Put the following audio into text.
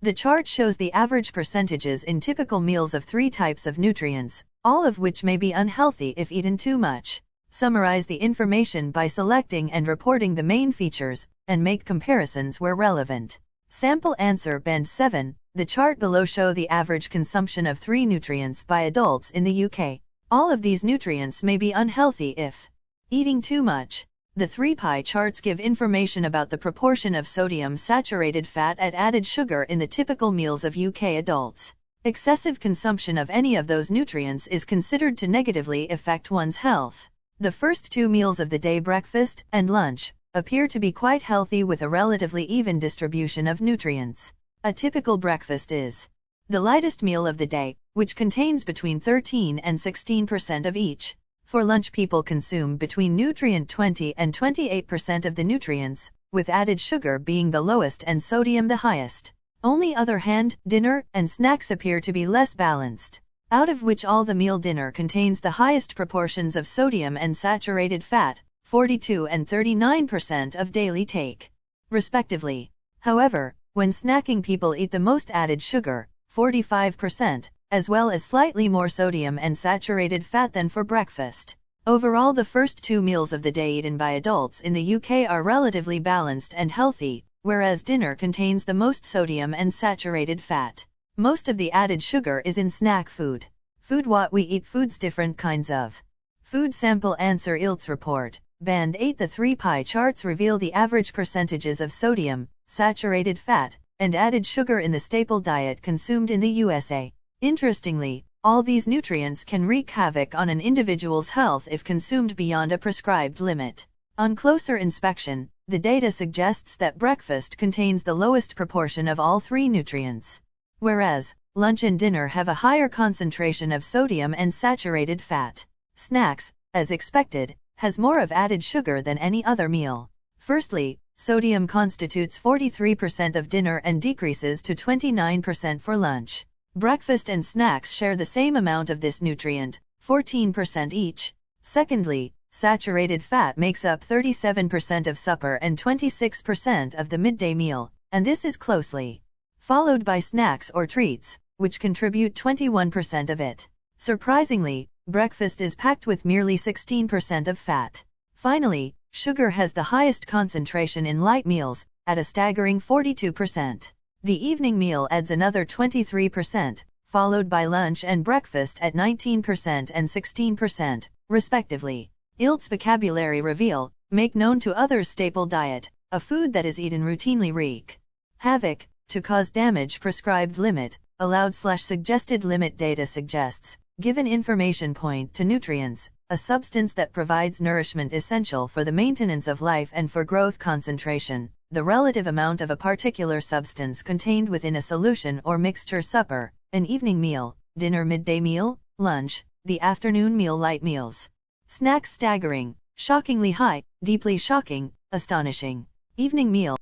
The chart shows the average percentages in typical meals of 3 types of nutrients, all of which may be unhealthy if eaten too much. Summarize the information by selecting and reporting the main features, and make comparisons where relevant. Sample answer Band 7. The chart below show the average consumption of 3 nutrients by adults in the UK. All of these nutrients may be unhealthy if eating too much. The 3 pie charts give information about the proportion of sodium saturated fat and added sugar in the typical meals of UK adults. Excessive consumption of any of those nutrients is considered to negatively affect one's health. The first 2 meals of the day, breakfast and lunch, appear to be quite healthy with a relatively even distribution of nutrients. A typical breakfast is the lightest meal of the day, which contains between 13 and 16% of each. For lunch, people consume between nutrient 20 and 28% of the nutrients, with added sugar being the lowest and sodium the highest. On the other hand, dinner and snacks appear to be less balanced, out of which all the meal dinner contains the highest proportions of sodium and saturated fat, 42 and 39% of daily take, respectively. However, when snacking, people eat the most added sugar, 45%, as well as slightly more sodium and saturated fat than for breakfast. Overall, the first 2 meals of the day eaten by adults in the UK are relatively balanced and healthy, whereas dinner contains the most sodium and saturated fat. Most of the added sugar is in snack food. What we eat foods, different kinds of food. Sample answer IELTS report. Band 8. The 3 pie charts reveal the average percentages of sodium, saturated fat, and added sugar in the staple diet consumed in the USA. Interestingly, all these nutrients can wreak havoc on an individual's health if consumed beyond a prescribed limit. On closer inspection, the data suggests that breakfast contains the lowest proportion of all 3 nutrients, whereas lunch and dinner have a higher concentration of sodium and saturated fat. Snacks, as expected, has more of added sugar than any other meal. Firstly, sodium constitutes 43% of dinner and decreases to 29% for lunch. Breakfast and snacks share the same amount of this nutrient, 14% each. Secondly, saturated fat makes up 37% of supper and 26% of the midday meal, and this is closely followed by snacks or treats, which contribute 21% of it. Surprisingly, breakfast is packed with merely 16% of fat. Finally, sugar has the highest concentration in light meals, at a staggering 42%. The evening meal adds another 23%, followed by lunch and breakfast at 19% and 16%, respectively. IELTS vocabulary reveal: make known to others staple diet, a food that is eaten routinely. Wreak havoc, to cause damage. Prescribed limit, allowed/suggested limit. Data suggests, given information point to nutrients, a substance that provides nourishment essential for the maintenance of life and for growth. Concentration, the relative amount of a particular substance contained within a solution or mixture. Supper, an evening meal. Dinner, midday meal. Lunch, the afternoon meal. Light meals. Snacks, staggering, shockingly high, deeply shocking, astonishing. Evening meal.